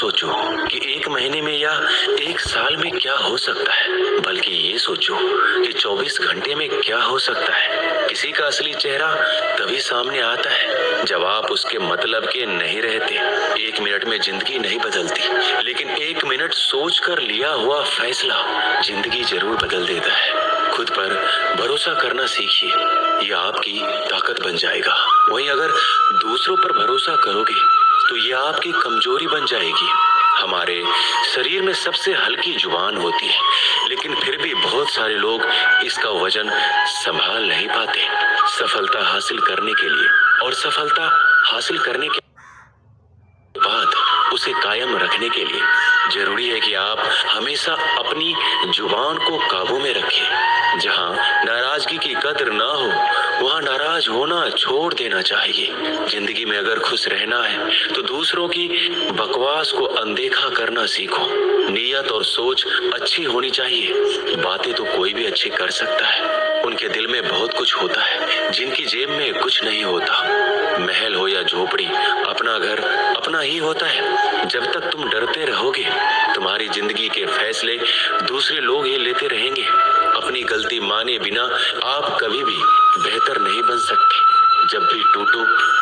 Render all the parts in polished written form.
सोचो कि एक महीने में या एक साल में क्या हो सकता है, बल्कि ये सोचो कि 24 घंटे में क्या हो सकता है। किसी का असली चेहरा तभी सामने आता है जब आप उसके मतलब के नहीं रहते। 1 मिनट में जिंदगी नहीं बदलती, लेकिन 1 मिनट सोच कर लिया हुआ फैसला जिंदगी जरूर बदल देता है। खुद पर भरोसा करना सीखिए, यह आपकी ताकत बन जाएगा। वहीं अगर दूसरों पर भरोसा करोगे तो यह आपकी कमजोरी बन जाएगी। हमारे शरीर में सबसे हल्की जुबान होती है, लेकिन फिर भी बहुत सारे लोग इसका वजन संभाल नहीं पाते। सफलता हासिल करने के लिए और सफलता हासिल करने के बाद उसे कायम रखने के लिए जरूरी है कि आप हमेशा अपनी जुबान को काबू में रखें। जहां नाराजगी की कदर ना हो, वहां नाराज होना छोड़ देना चाहिए। जिंदगी में अगर खुश रहना है तो दूसरों की बकवास को अनदेखा करना सीखो। नीयत और सोच अच्छी होनी चाहिए। बातें तो कोई भी अच्छी कर सकता है। उनके दिल में बहुत कुछ होता है जिनकी जेब में कुछ नहीं होता। महल हो या झोपड़ी, अपना घर अपना ही होता है। जब तक तुम डरते रहोगे, तुम्हारी जिंदगी के फैसले दूसरे लोग ही लेते रहेंगे। अपनी गलती माने बिना आप कभी भी बेहतर नहीं बन सकते। जब भी टूटो,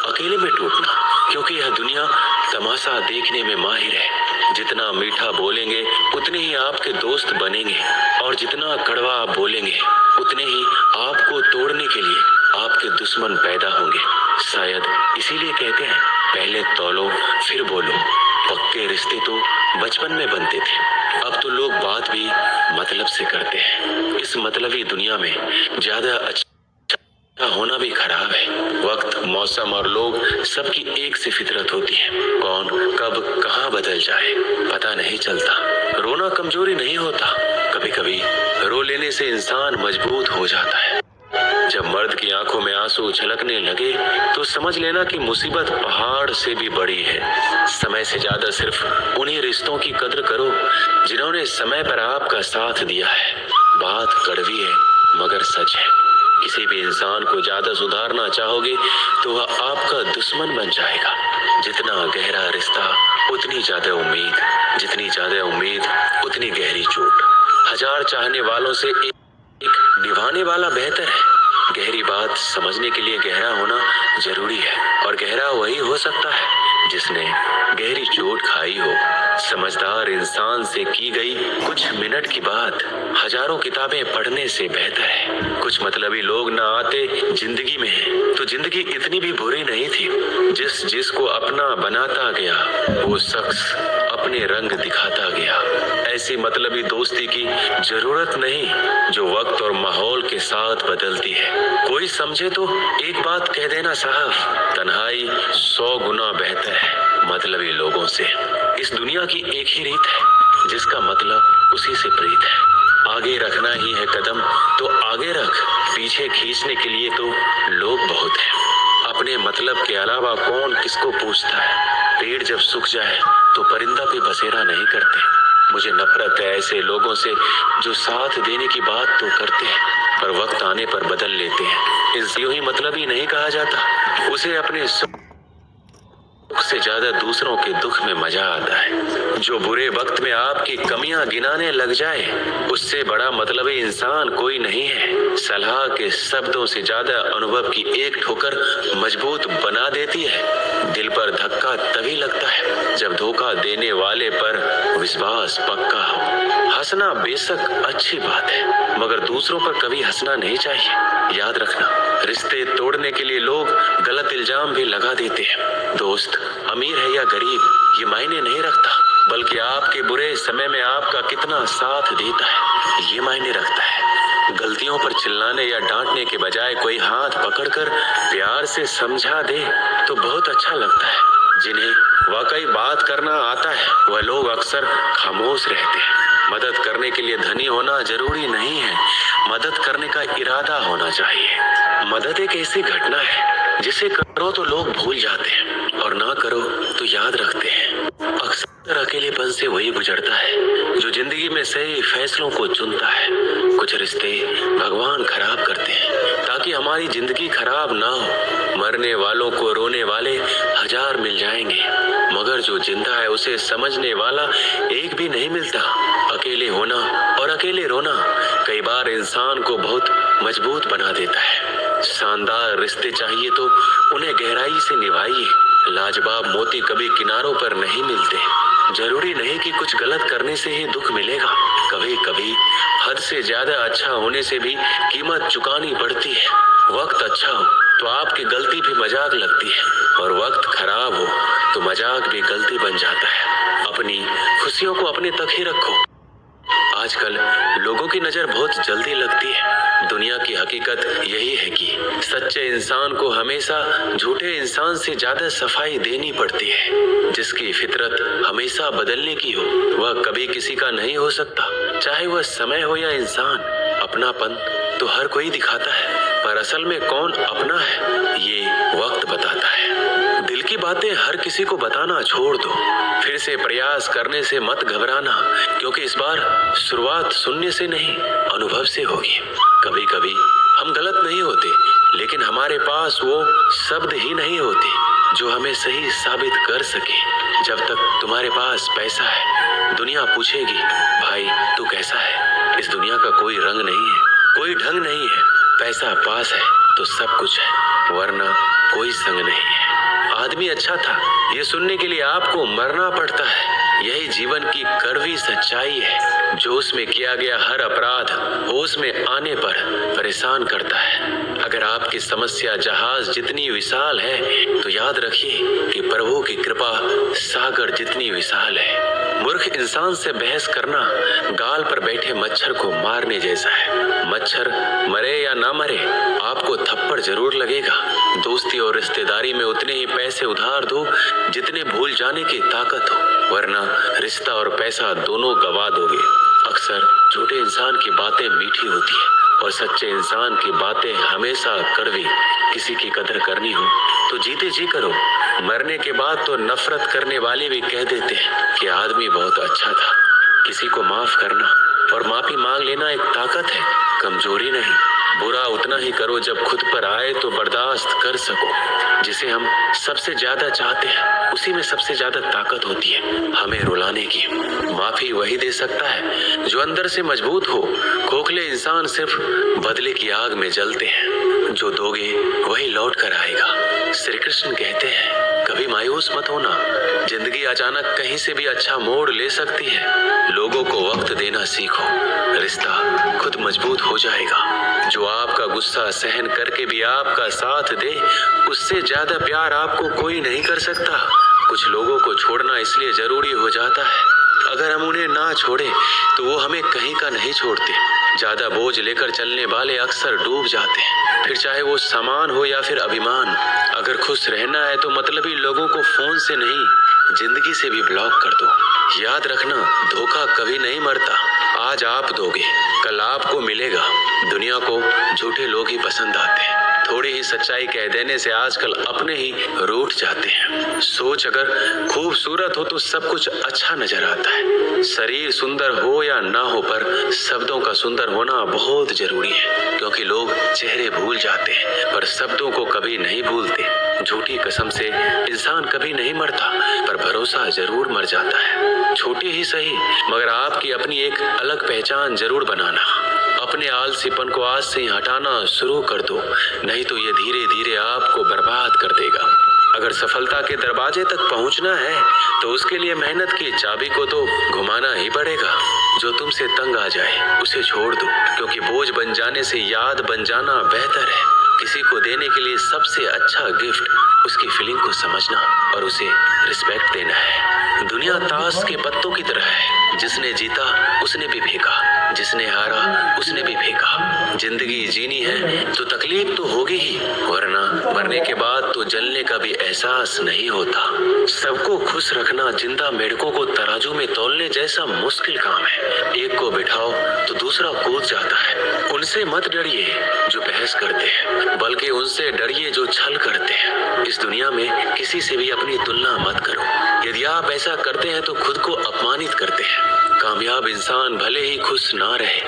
अकेले में टूटना, क्योंकि यह दुनिया तमाशा देखने में माहिर है। जितना मीठा बोलेंगे उतने ही आपके दोस्त बनेंगे, और जितना कड़वा आप बोलेंगे उतने ही आपको तोड़ने के लिए आपके दुश्मन पैदा होंगे। शायद इसीलिए कहते हैं, पहले तौलो फिर बोलो। पक्के रिश्ते तो बचपन में बनते थे, अब तो लोग बात भी मतलब से करते हैं। इस मतलबी दुनिया में ज्यादा अच्छा होना भी खराब है। वक्त, मौसम और लोग सबकी एक सी फितरत होती है। कौन कब कहाँ बदल जाए पता नहीं चलता। रोना कमजोरी नहीं होता, कभी कभी रो लेने से इंसान मजबूत हो जाता है। जब मर्द की आंखों में आंसू छलकने लगे तो समझ लेना कि मुसीबत पहाड़ से भी बड़ी है। समय से ज्यादा सिर्फ उन्हीं रिश्तों की कद्र करो जिन्होंने समय पर आपका साथ दिया है। बात कड़वी है मगर सच है। किसी भी इंसान को ज्यादा सुधारना चाहोगे तो वह आपका दुश्मन बन जाएगा। जितना गहरा रिश्ता उतनी ज्यादा उम्मीद, जितनी ज्यादा उम्मीद उतनी गहरी चोट। 1000 चाहने वालों से एक निभाने वाला बेहतर है। गहरी बात समझने के लिए गहरा होना जरूरी है, और गहरा वही हो सकता है जिसने गहरी चोट खाई हो। समझदार इंसान से की गई कुछ मिनट की बात हजारों किताबें पढ़ने से बेहतर है। कुछ मतलबी लोग ना आते जिंदगी में तो जिंदगी इतनी भी बुरी नहीं थी। जिसको अपना बनाता गया वो शख्स अपने रंग दिखाता गया। ऐसी मतलबी दोस्ती की जरूरत नहीं जो वक्त और माहौल के साथ बदलती है। कोई समझे तो एक बात कह देना साहब, तन्हाई 100 गुना बेहतर है मतलबी लोगों से। इस दुनिया की एक ही रीत है, जिसका मतलब उसी से प्रीत है। आगे रखना ही है कदम तो आगे रख, पीछे खींचने के लिए तो लोग बहुत हैं। अपने मतलब के अलावा कौन किसको पूछता है। पेड़ जब सूख जाए तो परिंदा पे बसेरा नहीं करते। मुझे नफरत है ऐसे लोगों से जो साथ देने की बात तो करते हैं पर वक्त आने पर बदल लेते हैं। इसे यूं ही मतलबी नहीं कहा जाता। उसे अपने सुख से ज्यादा दूसरों के दुख में मजा आता है। जो बुरे वक्त में आपकी कमियां गिनाने लग जाए उससे बड़ा मतलबी इंसान कोई नहीं है। सलाह के शब्दों से ज्यादा अनुभव की एक ठोकर मजबूत बना देती है। दिल पर धक्का तभी लगता है जब धोखा देने वाले पर विश्वास पक्का हो। हंसना बेशक अच्छी बात है, मगर दूसरों पर कभी हंसना नहीं चाहिए। याद रखना, रिश्ते तोड़ने के लिए लोग गलत इल्जाम भी लगा देते हैं। दोस्त अमीर है या गरीब ये मायने नहीं रखता, बल्कि आपके बुरे समय में आपका कितना साथ देता है ये मायने रखता है। गलतियों पर चिल्लाने या डांटने के बजाय कोई हाथ पकड़कर प्यार से समझा दे तो बहुत अच्छा लगता है। जिन्हें वाकई बात करना आता है वह लोग अक्सर खामोश रहते हैं। मदद करने के लिए धनी होना जरूरी नहीं है, मदद करने का इरादा होना चाहिए। मदद एक ऐसी घटना है जिसे करो तो लोग भूल जाते हैं और ना करो तो याद रखते हैं। अक्सर और अकेलेपन से वही गुजरता है जो जिंदगी में सही फैसलों को चुनता है। कुछ रिश्ते भगवान खराब करते हैं ताकि हमारी जिंदगी खराब ना हो। मरने वालों को रोने वाले हजार मिल जाएंगे, मगर जो जिंदा है उसे समझने वाला एक भी नहीं मिलता। अकेले होना और अकेले रोना कई बार इंसान को बहुत मजबूत बना देता है। शानदार रिश्ते चाहिए तो उन्हें गहराई से निभाइए। लाजवाब मोती कभी किनारों पर नहीं मिलते। जरूरी नहीं कि कुछ गलत करने से ही दुख मिलेगा। कभी कभी हद से ज्यादा अच्छा होने से भी कीमत चुकानी पड़ती है। वक्त अच्छा हो तो आपकी गलती भी मजाक लगती है, और वक्त खराब हो तो मजाक भी गलती बन जाता है। अपनी खुशियों को अपने तक ही रखो। आजकल लोगों की नजर बहुत जल्दी लगती है। दुनिया की हकीकत यही है कि सच्चे इंसान को हमेशा झूठे इंसान से ज्यादा सफाई देनी पड़ती है। जिसकी फितरत हमेशा बदलने की हो वह कभी किसी का नहीं हो सकता, चाहे वह समय हो या इंसान। अपनापन तो हर कोई दिखाता है, पर असल में कौन अपना है ये वक्त बताता है। दिल की बातें हर किसी को बताना छोड़ दो। फिर से प्रयास करने से मत घबराना, क्योंकि इस बार शुरुआत सुनने से नहीं अनुभव से होगी। कभी कभी हम गलत नहीं होते, लेकिन हमारे पास वो शब्द ही नहीं होते जो हमें सही साबित कर सके। जब तक तुम्हारे पास पैसा है दुनिया पूछेगी, भाई तू कैसा है। इस दुनिया का कोई रंग नहीं है, कोई ढंग नहीं है। पैसा पास है तो सब कुछ है, वरना कोई संग नहीं है। आदमी अच्छा था ये सुनने के लिए आपको मरना पड़ता है। यही जीवन की कड़वी सच्चाई है। जो उसमें किया गया हर अपराध होश में आने पर परेशान करता है। अगर आपकी समस्या जहाज जितनी विशाल है तो याद रखिए कि प्रभु की कृपा सागर जितनी विशाल है। मूर्ख इंसान से बहस करना गाल पर बैठे मच्छर को मारने जैसा है। मच्छर मरे या ना मरे आपको थप्पड़ जरूर लगेगा। दोस्ती और रिश्तेदारी में उतने ही पैसे उधार दो जितने भूल जाने की ताकत हो, वरना रिश्ता और पैसा दोनों गवा दोगे। अक्सर झूठे इंसान की बातें मीठी होती है और सच्चे इंसान की बातें हमेशा कड़वी। किसी की कदर करनी हो तो जीते जी करो। मरने के बाद तो नफरत करने वाले भी कह देते हैं कि आदमी बहुत अच्छा था। किसी को माफ करना और माफी मांग लेना एक ताकत है, कमजोरी नहीं। बुरा उतना ही करो जब खुद पर आए तो बर्दाश्त कर सको। जिसे हम सबसे ज्यादा चाहते हैं उसी में सबसे ज्यादा ताकत होती है हमें रुलाने की। माफी वही दे सकता है जो अंदर से मजबूत हो। खोखले इंसान सिर्फ बदले की आग में जलते हैं। जो दोगे वही लौट कर आएगा। श्री कृष्ण कहते हैं कभी मायूस मत होना, जिंदगी अचानक कहीं से भी अच्छा मोड़ ले सकती है। लोगों को वक्त देना सीखो, रिश्ता खुद मजबूत हो जाएगा। जो आपका गुस्सा सहन करके भी आपका साथ दे उससे ज्यादा प्यार आपको कोई नहीं कर सकता। कुछ लोगों को छोड़ना इसलिए जरूरी हो जाता है, अगर हम उन्हें ना छोड़े तो वो हमें कहीं का नहीं छोड़ते। ज्यादा बोझ लेकर चलने वाले अक्सर डूब जाते हैं, फिर चाहे वो सामान हो या फिर अभिमान। अगर खुश रहना है तो मतलबी लोगों को फोन से नहीं जिंदगी से भी ब्लॉक कर दो। याद रखना धोखा कभी नहीं मरता। आज आप दोगे कल आपको मिलेगा। दुनिया को झूठे लोग ही पसंद आते हैं। थोड़ी ही सच्चाई कह देने से आजकल अपने ही रूठ जाते हैं। सोच अगर खूबसूरत हो तो सब कुछ अच्छा नजर आता है। शरीर सुंदर हो या ना हो पर शब्दों का सुंदर होना बहुत जरूरी है, क्योंकि लोग चेहरे भूल जाते हैं पर शब्दों को कभी नहीं भूलते। झूठी कसम से इंसान कभी नहीं मरता पर भरोसा जरूर मर जाता है। छोटी ही सही मगर आपकी अपनी एक अलग पहचान जरूर बनाना। अपने आलसीपन को आज से ही हटाना शुरू कर दो, नहीं तो ये धीरे धीरे आपको बर्बाद कर देगा। अगर सफलता के दरवाजे तक पहुंचना है तो उसके लिए मेहनत की चाबी को तो घुमाना ही पड़ेगा। जो तुमसे तंग आ जाए उसे छोड़ दो, क्योंकि बोझ बन जाने से याद बन जाना बेहतर है। किसी को देने के लिए सबसे अच्छा गिफ्ट उसकी फीलिंग को समझना और उसे रिस्पेक्ट देना है। दुनिया ताश के पत्तों की तरह है, जिसने जीता उसने भी फेंका, जिसने हारा उसने भी फेंका। जिंदगी जीनी है तो तकलीफ तो होगी ही, वरना मरने के बाद तो जलने का भी एहसास नहीं होता। सबको खुश रखना जिंदा मेढकों को तराजू में तौलने जैसा मुश्किल काम है। एक को बिठाओ तो दूसरा कूद जाता है। उनसे मत डरिए जो बहस करते हैं, बल्कि उनसे डरिए जो छल करते हैं। इस दुनिया में किसी से भी अपनी तुलना मत करो। यदि आप ऐसा करते हैं तो खुद को अपमानित करते हैं। कामयाब इंसान भले ही खुश ना रहे,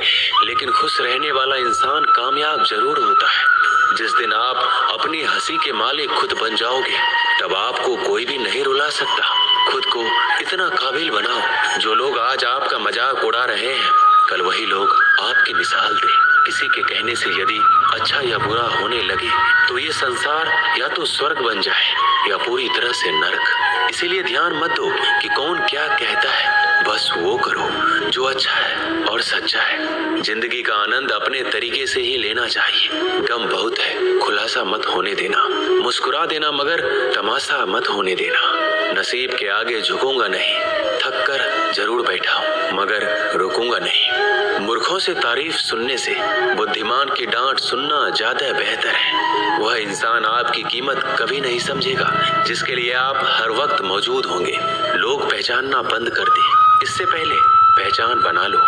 लेकिन खुश रहने वाला इंसान कामयाब जरूर होता है। जिस दिन आप अपनी हंसी के मालिक खुद बन जाओगे, तब आपको कोई भी नहीं रुला सकता। खुद को इतना काबिल बनाओ, जो लोग आज आपका मजाक उड़ा रहे हैं, कल वही लोग आपकी मिसाल दें। किसी के कहने से यदि अच्छा या बुरा होने लगे, तो ये संसार या तो स्वर्ग बन जाए या पूरी तरह से नरक। इसीलिए ध्यान मत दो कि कौन क्या कहता है, बस वो करो जो अच्छा है और सच्चा है। जिंदगी का आनंद अपने तरीके से ही लेना चाहिए। गम बहुत है, खुलासा मत होने देना। मुस्कुरा देना मगर तमाशा मत होने देना। नसीब के आगे झुकूंगा नहीं, थक कर जरूर बैठा हूँ मगर रुकूंगा नहीं। मूर्खों से तारीफ सुनने से बुद्धिमान की डांट सुनना ज्यादा बेहतर है। वह इंसान आपकी कीमत कभी नहीं समझेगा जिसके लिए आप हर वक्त मौजूद होंगे। लोग पहचानना बंद कर दें, इससे पहले पहचान बना लो।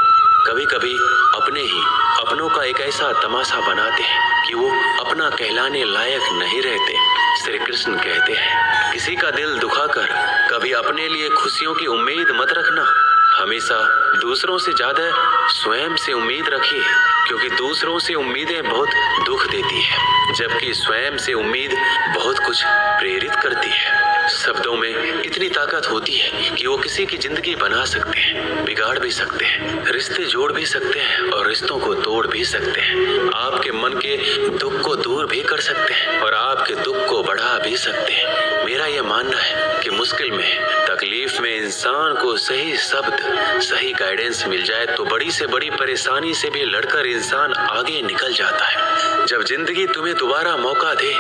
कभी कभी अपने ही अपनों का एक ऐसा तमाशा बनाते हैं कि वो अपना कहलाने लायक नहीं रहते। श्री कृष्ण कहते हैं, किसी का दिल दुखाकर कभी अपने लिए खुशियों की उम्मीद मत रखना। हमेशा दूसरों से ज्यादा स्वयं से उम्मीद रखिए, क्योंकि दूसरों से उम्मीदें बहुत दुख देती है, जबकि स्वयं से उम्मीद बहुत कुछ प्रेरित करती है। शब्दों में इतनी ताकत होती है कि वो किसी की जिंदगी बना सकते हैं, बिगाड़ भी सकते हैं, रिश्ते जोड़ भी सकते हैं और रिश्तों को तोड़ भी सकते हैं। आपके मन के दुख को दूर भी कर सकते हैं और आपके दुख को बढ़ा भी सकते हैं। मेरा यह मानना है कि मुश्किल में, तकलीफ में इंसान को सही शब्द, सही गाइडेंस मिल जाए तो बड़ी से बड़ी परेशानी से भी लड़कर इंसान आगे निकल जाता है। जब जिंदगी तुम्हें दोबारा मौका दे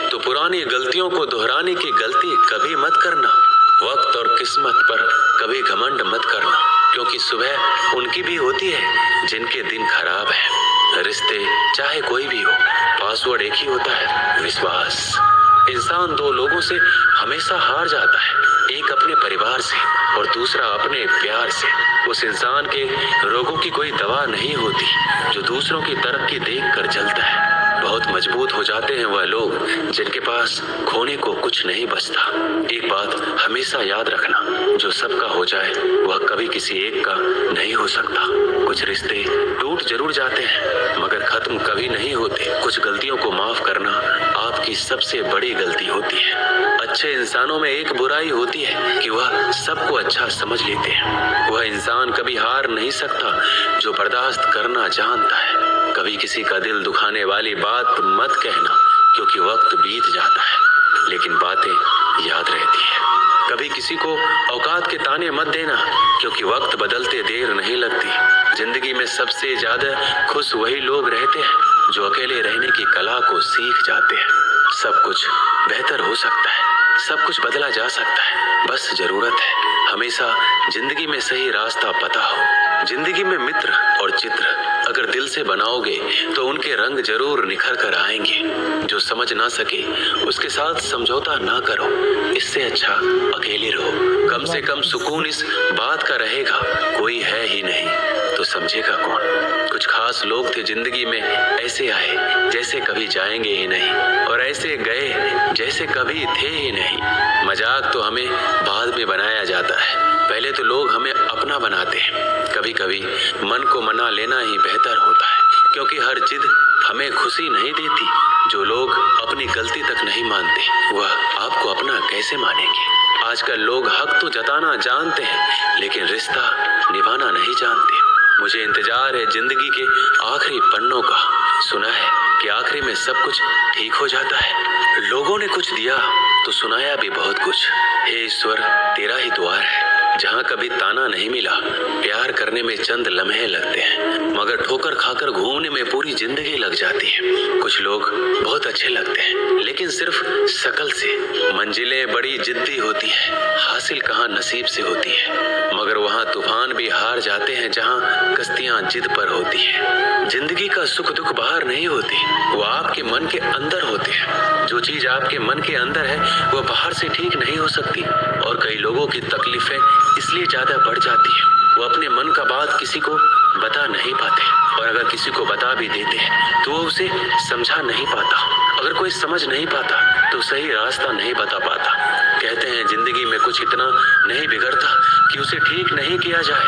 तो पुरानी गलतियों को दोहराने की गलती कभी मत करना। वक्त और किस्मत पर कभी घमंड मत करना, क्योंकि सुबह उनकी भी होती है जिनके दिन खराब है। रिश्ते चाहे कोई भी हो, पासवर्ड एक ही होता है, विश्वास। इंसान दो लोगों से हमेशा हार जाता है, एक अपने परिवार से और दूसरा अपने प्यार से। उस इंसान के रोगों की कोई दवा नहीं होती जो दूसरों की तरक्की देखकर जलता है। बहुत मजबूत हो जाते हैं वह लोग जिनके पास खोने को कुछ नहीं बचता। एक बात हमेशा याद रखना, जो सबका हो जाए वह कभी किसी एक का नहीं हो सकता। कुछ रिश्ते टूट जरूर जाते हैं मगर खत्म कभी नहीं होते। कुछ गलतियों को माफ करना आपकी सबसे बड़ी गलती होती है। अच्छे इंसानों में एक बुराई होती है कि वह सबको अच्छा समझ लेते हैं। वह इंसान कभी हार नहीं सकता जो बर्दाश्त करना जानता है। कभी किसी का दिल दुखाने वाली बात मत कहना, क्योंकि वक्त बीत जाता है लेकिन बातें याद रहती है। कभी किसी को औकात के ताने मत देना, क्योंकि वक्त बदलते देर नहीं लगती। जिंदगी में सबसे ज्यादा खुश वही लोग रहते हैं जो अकेले रहने की कला को सीख जाते हैं। सब कुछ बेहतर हो सकता है, सब कुछ बदला जा सकता है, बस जरूरत है हमेशा जिंदगी में सही रास्ता पता हो। जिंदगी में मित्र और चित्र अगर दिल से बनाओगे तो उनके रंग जरूर निखर कर आएंगे। जो समझ ना सके उसके साथ समझौता ना करो, इससे अच्छा अकेले रहो। कम से कम सुकून इस बात का रहेगा, कोई है ही नहीं तो समझेगा कौन। कुछ खास लोग थे जिंदगी में, ऐसे आए जैसे कभी जाएंगे ही नहीं और ऐसे गए जैसे कभी थे ही नहीं। मजाक तो हमें बाद में बनाया जाता है, पहले तो लोग हमें अपना बनाते हैं। कभी कभी मन को मना लेना ही बेहतर होता है, क्योंकि हर जिद हमें खुशी नहीं देती। जो लोग अपनी गलती तक नहीं मानते वह आपको अपना कैसे मानेंगे। आजकल लोग हक तो जताना जानते हैं लेकिन रिश्ता निभाना नहीं जानते। मुझे इंतजार है जिंदगी के आखिरी पन्नों का। सुना है कि आखिरी में सब कुछ ठीक हो जाता है। लोगों ने कुछ दिया तो सुनाया भी बहुत कुछ। हे ईश्वर, तेरा ही द्वार है जहाँ कभी ताना नहीं मिला। प्यार करने में चंद लम्हे लगते हैं मगर ठोकर खाकर घूमने में पूरी जिंदगी लग जाती है। कुछ लोग बहुत अच्छे लगते हैं लेकिन सिर्फ शक्ल से। मंजिलें बड़ी जिद्दी होती है, हासिल कहाँ नसीब से होती है, मगर वहाँ तूफान भी हार जाते हैं जहाँ कश्तियाँ जिद पर होती है। जिंदगी का सुख दुख बाहर नहीं होते, वो आपके मन के अंदर होते हैं। जो चीज आपके मन के अंदर है वो बाहर से ठीक नहीं हो सकती। और कई लोगों की तकलीफें इसलिए ज्यादा बढ़ जाती है, वो अपने मन का बात किसी को बता नहीं पाते, और अगर किसी को बता भी देते तो वो उसे समझा नहीं पाता। अगर कोई समझ नहीं पाता तो सही रास्ता नहीं बता पाता। कहते हैं जिंदगी में कुछ इतना नहीं बिगड़ता कि उसे ठीक नहीं किया जाए,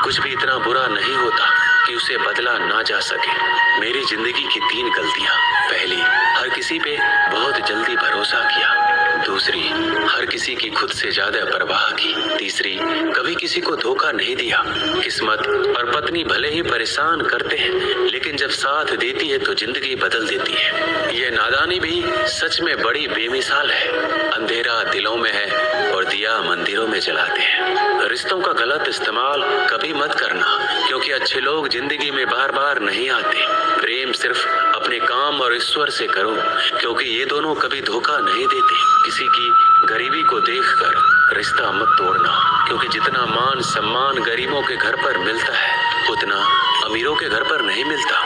कुछ भी इतना बुरा नहीं होता कि उसे बदला ना जा सके। मेरी जिंदगी की 3 गलतियां। पहली, हर किसी पे बहुत जल्दी भरोसा किया। दूसरी, हर किसी की खुद से ज्यादा परवाह की। तीसरी, कभी किसी को धोखा नहीं दिया। किस्मत और पत्नी भले ही परेशान करते हैं, लेकिन जब साथ देती है तो जिंदगी बदल देती है। ये नादानी भी सच में बड़ी बेमिसाल है। अंधेरा दिलों में है और दिया मंदिरों में जलाते हैं। रिश्तों का गलत इस्तेमाल कभी मत करना, क्योंकि अच्छे लोग जिंदगी में बार बार नहीं आते। प्रेम सिर्फ अपने काम और ईश्वर से करो, क्योंकि ये दोनों कभी धोखा नहीं देते। किसी की गरीबी को देखकर रिश्ता मत तोड़ना, क्योंकि जितना मान सम्मान गरीबों के घर पर मिलता है उतना अमीरों के घर पर नहीं मिलता।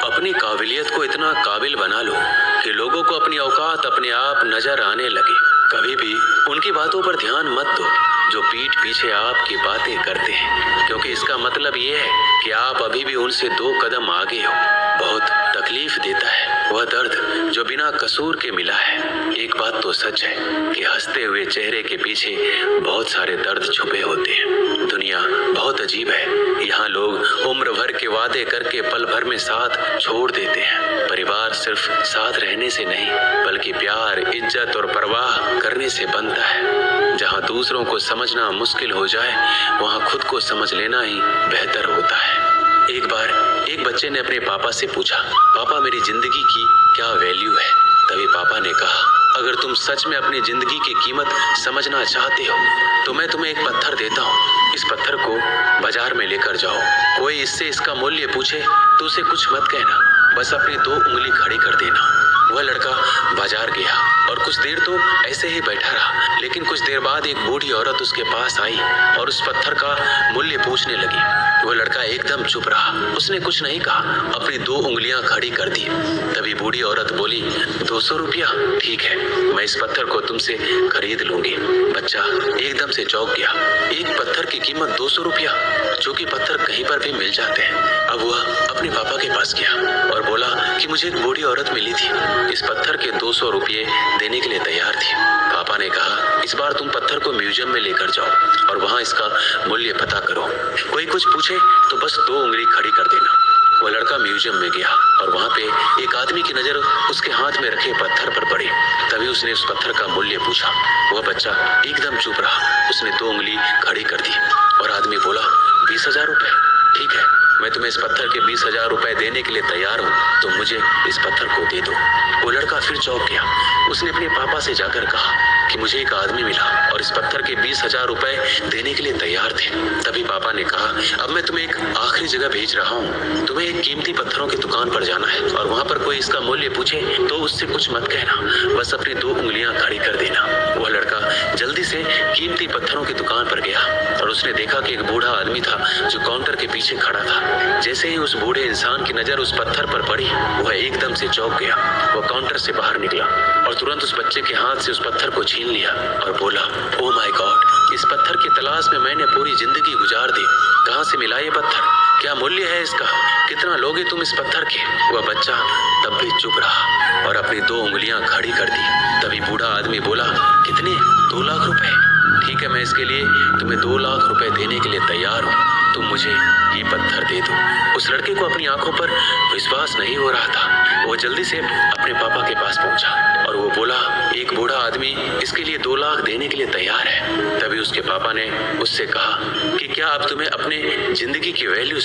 अपनी काबिलियत को इतना काबिल बना लो कि लोगों को अपनी औकात अपने आप नजर आने लगे। कभी भी उनकी बातों पर ध्यान मत दो जो पीठ पीछे आपकी बातें करते हैं, क्योंकि इसका मतलब ये है कि आप अभी भी उनसे 2 कदम आगे हो। बहुत तकलीफ देता है वह दर्द जो बिना कसूर के मिला है। एक बात तो सच है कि हंसते हुए चेहरे के पीछे बहुत सारे दर्द छुपे होते हैं। दुनिया बहुत अजीब है। यहाँ लोग उम्र भर के वादे करके पल भर में साथ छोड़ देते हैं। परिवार सिर्फ साथ रहने से नहीं, बल्कि प्यार, इज्जत और परवाह करने से बनता है। जहाँ दूसरों को समझना मुश्किल हो जाए, वहाँ खुद को समझ लेना ही बेहतर होता है। एक बार एक बच्चे ने अपने पापा से पूछा, पापा मेरी जिंदगी की क्या वैल्यू है? तभी पापा ने कहा, अगर तुम सच में अपनी जिंदगी की कीमत समझना चाहते हो तो मैं तुम्हें एक पत्थर देता हूँ। इस पत्थर को बाजार में लेकर जाओ। कोई इससे इसका मूल्य पूछे तो उसे कुछ मत कहना, बस अपनी 2 उंगली खड़ी कर देना। वह लड़का बाजार गया और कुछ देर तो ऐसे ही बैठा रहा, लेकिन कुछ देर बाद एक बूढ़ी औरत उसके पास आई और उस पत्थर का मूल्य पूछने लगी। वह लड़का एकदम चुप रहा, उसने कुछ नहीं कहा, अपनी 2 उंगलियां खड़ी कर दी। तभी बूढ़ी औरत बोली, 200 रुपया? ठीक है, मैं इस पत्थर को तुमसे खरीद लूंगी। बच्चा एकदम से चौंक गया। एक पत्थर की कीमत 200 रुपया, जो कि पत्थर कहीं पर भी मिल जाते हैं। अब वह अपने पापा के पास गया और बोला कि मुझे एक बूढ़ी औरत मिली थी, इस पत्थर के 200 रुपये देने के लिए तैयार थी। पापा ने कहा, इस बार तुम पत्थर को म्यूजियम में लेकर जाओ और वहाँ इसका मूल्य पता करो। कोई कुछ पूछे तो बस 2 उंगली खड़ी कर देना। वह लड़का म्यूजियम में गया और वहाँ पे एक आदमी की नजर उसके हाथ में रखे पत्थर पर पड़ी। तभी उसने उस पत्थर का मूल्य पूछा। वह बच्चा एकदम चुप रहा, उसने 2 उंगली खड़ी कर दी और आदमी बोला, 20,000 रुपए? ठीक है, मैं तुम्हें इस पत्थर के 20,000 रुपए देने के लिए तैयार हूँ, तो मुझे इस पत्थर को दे दो। वो लड़का फिर चौंक गया। उसने अपने पापा से जाकर कहा कि मुझे एक आदमी मिला और इस पत्थर के 20,000 रुपए देने के लिए तैयार थे। तभी पापा ने कहा, अब मैं तुम्हें एक आखिरी जगह भेज रहा हूँ, तुम्हें एक कीमती पत्थरों की दुकान पर जाना है और वहाँ पर कोई इसका मूल्य पूछे तो उससे कुछ मत कहना, बस अपनी 2 उंगलियां खड़ी कर देना। वह लड़का जल्दी से कीमती पत्थरों की दुकान पर गया और उसने देखा कि एक बूढ़ा आदमी था जो काउंटर के पीछे खड़ा था। जैसे ही उस बूढ़े इंसान की नजर उस पत्थर पर पड़ी, वह एकदम से चौंक गया। वह काउंटर से बाहर निकला और तुरंत उस बच्चे के हाथ से उस पत्थर को छीन लिया और बोला, ओ माय गॉड, इस पत्थर की तलाश में मैंने पूरी जिंदगी गुजार दी। कहाँ से मिला ये पत्थर? क्या मूल्य है इसका? कितना लोगे तुम इस पत्थर के? वह बच्चा तब भी चुप रहा और अपनी 2 उंगलियां खड़ी कर दी। तभी बूढ़ा आदमी बोला, कितने? 2 लाख रुपए? ठीक है, मैं इसके लिए तुम्हें 2 लाख रुपए देने के लिए तैयार हूँ, तुम मुझे ये पत्थर दे दो। उस लड़के को अपनी आंखों पर विश्वास नहीं हो रहा था। वो जल्दी से अपने पापा के पास पहुंचा और वो बोला, एक बूढ़ा आदमी इसके लिए 2 लाख देने के लिए तैयार है। तभी उसके पापा ने उससे कहा कि क्या अब तुम्हें अपने जिंदगी की वैल्यू